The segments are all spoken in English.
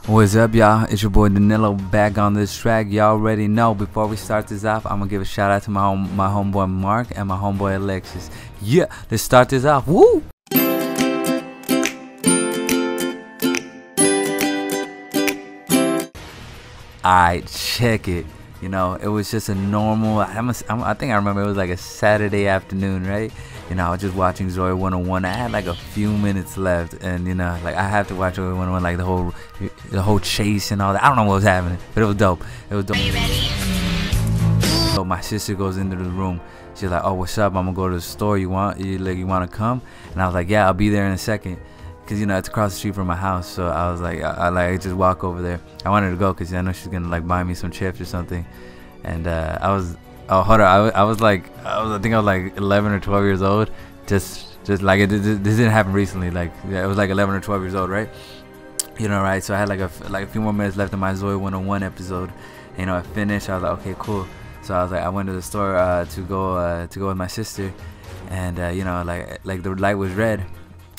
What's up, y'all? It's your boy Danilo back on this track. Y'all already know. Before we start this off, I'm gonna give a shout out to my homeboy Mark and my homeboy Alexis. Yeah, let's start this off. Woo! Alright, check it. You know, it was just a normal. I think I remember it was like a Saturday afternoon, right? You know, I was just watching Zoey 101. I had like a few minutes left, and you know, like I have to watch Zoey 101, like the whole chase and all that. I don't know what was happening, but it was dope. It was dope. So my sister goes into the room. She's like, "Oh, what's up? I'm gonna go to the store. You want to come?" And I was like, "Yeah, I'll be there in a second." Cause you know it's across the street from my house, so I was like, I just walk over there. I wanted to go cause I know she's gonna like buy me some chips or something, and I was, oh hold on, I think I was like 11 or 12 years old, just like this didn't happen recently, like yeah, it was like 11 or 12 years old, right? You know, right? So I had like a few more minutes left in my Zoey 101 episode. You know, I finished. I was like, okay, cool. So I was like, I went to the store to go with my sister, and you know, like the light was red.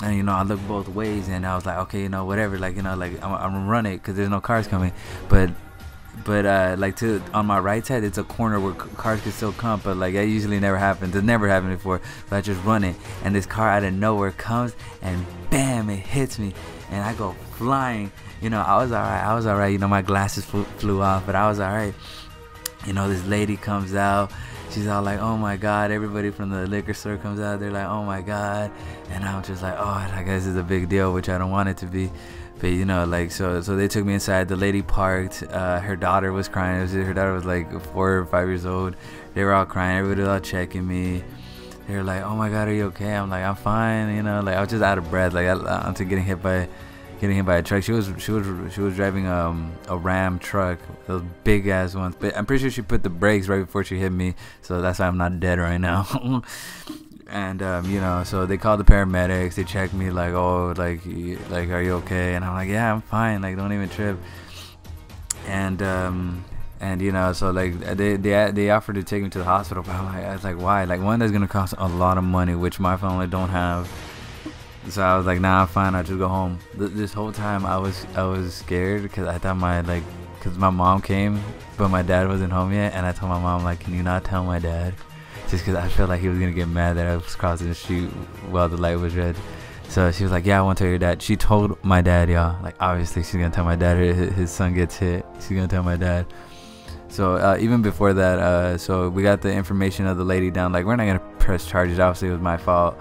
And you know, I looked both ways, and I was like, okay, you know, whatever, like, you know, like I'm gonna run it because there's no cars coming, but like on my right side, it's a corner where cars can still come, but like that usually never happens. It never happened before, so I just run it, and this car out of nowhere comes, and bam, it hits me, and I go flying. You know, I was alright. You know, my glasses flew off, but I was alright. You know, this lady comes out. She's all like, "Oh my God!" Everybody from the liquor store comes out. They're like, "Oh my God!" And I'm just like, "Oh, I guess it's a big deal," which I don't want it to be. But you know, like so they took me inside. The lady parked. Her daughter was crying. Her daughter was like 4 or 5 years old. They were all crying. Everybody was all checking me. They were like, "Oh my God, are you okay?" I'm like, "I'm fine." You know, like I was just out of breath. Like after getting hit by a truck. She was driving a Ram truck, those big ass ones. But I'm pretty sure she put the brakes right before she hit me, so that's why I'm not dead right now. And you know, so they called the paramedics. They checked me like, "Oh, like are you okay?" And I'm like, "Yeah, I'm fine. Like, don't even trip." And you know, so like they offered to take me to the hospital, but I was like, why? Like, one, that's gonna cost a lot of money, which my family don't have. So I was like, nah, I'm fine. I'll just go home. This whole time I was scared because I thought because my mom came, but my dad wasn't home yet, and I told my mom, like, "Can you not tell my dad?" Just because I felt like he was gonna get mad that I was crossing the street while the light was red. So she was like, "Yeah, I won't tell your dad." She told my dad, y'all. Like, obviously she's gonna tell my dad his son gets hit. She's gonna tell my dad. So even before that, so we got the information of the lady down. Like, we're not gonna press charges. Obviously, it was my fault.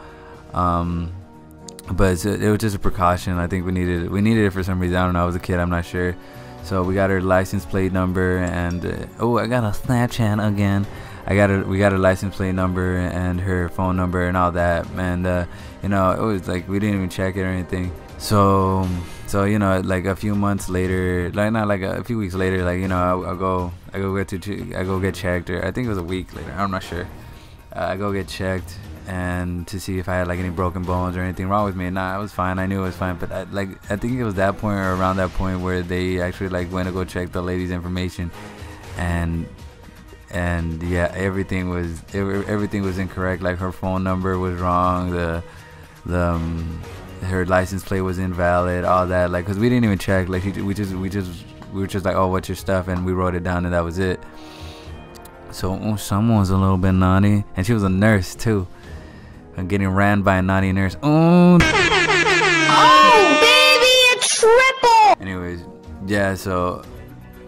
But it was just a precaution. I think we needed it for some reason. I don't know. I was a kid. I'm not sure. So we got her license plate number, and oh, I got a Snapchat again. We got her license plate number and her phone number and all that. And you know, it was like we didn't even check it or anything. So you know, like a few months later, like not like a few weeks later, like, you know, I go get checked, or I think it was a week later. I'm not sure. I go get checked, and to see if I had like any broken bones or anything wrong with me. Nah, I was fine. I knew it was fine. But I think it was that point or around that point where they actually like went to go check the lady's information, and yeah, everything was incorrect. Like, her phone number was wrong. Her license plate was invalid. All that, like, because we didn't even check. Like, we were just like, "Oh, what's your stuff?" And we wrote it down, and that was it. So someone was a little bit naughty, and she was a nurse too. I'm getting ran by a naughty nurse. Oh, baby, a triple. Anyways, yeah. So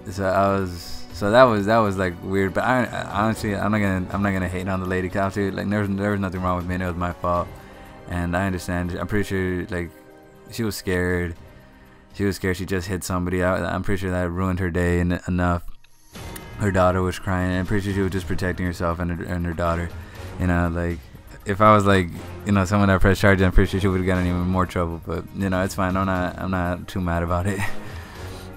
that was like weird. But I honestly, I'm not gonna hate on the lady. Cause obviously, like, there was nothing wrong with me, and it was my fault. And I understand. I'm pretty sure, like, she was scared. She just hit somebody. I'm pretty sure that ruined her day enough. Her daughter was crying, and I'm pretty sure she was just protecting herself and her daughter. You know, like, if I was like, you know, someone that pressed charges, I'm pretty sure she would have gotten even more trouble. But you know, it's fine. I'm not too mad about it.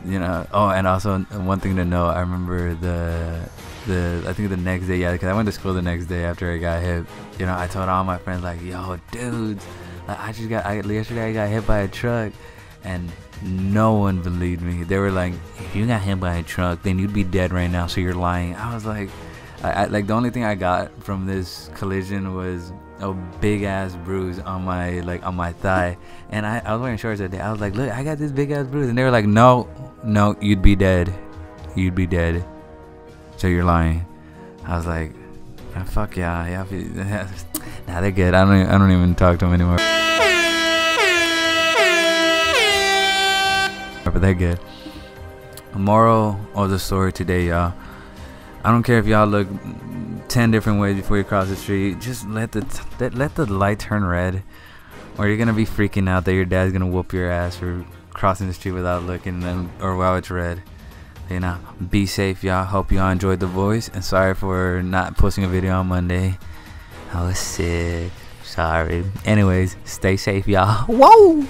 You know. Oh, and also one thing to know, I remember I think the next day, yeah, because I went to school the next day after I got hit. You know, I told all my friends, like, "Yo, dudes, like, yesterday I got hit by a truck," and no one believed me. They were like, "If you got hit by a truck, then you'd be dead right now, so you're lying." I was like, like, the only thing I got from this collision was a big ass bruise on my thigh, and I was wearing shorts that day. I was like, "Look, I got this big ass bruise," and they were like, "No, no, you'd be dead. You'd be dead. So you're lying. I was like, oh, fuck yeah. Nah, they're good. I don't even talk to them anymore. But they're good. The moral of the story today, y'all. I don't care if y'all look 10 different ways before you cross the street. Just let the light turn red, or you're gonna be freaking out that your dad's gonna whoop your ass for crossing the street without looking, or while it's red. You know, be safe, y'all. Hope y'all enjoyed the voice, and sorry for not posting a video on Monday. I was sick. Sorry. Anyways, stay safe, y'all. Whoa.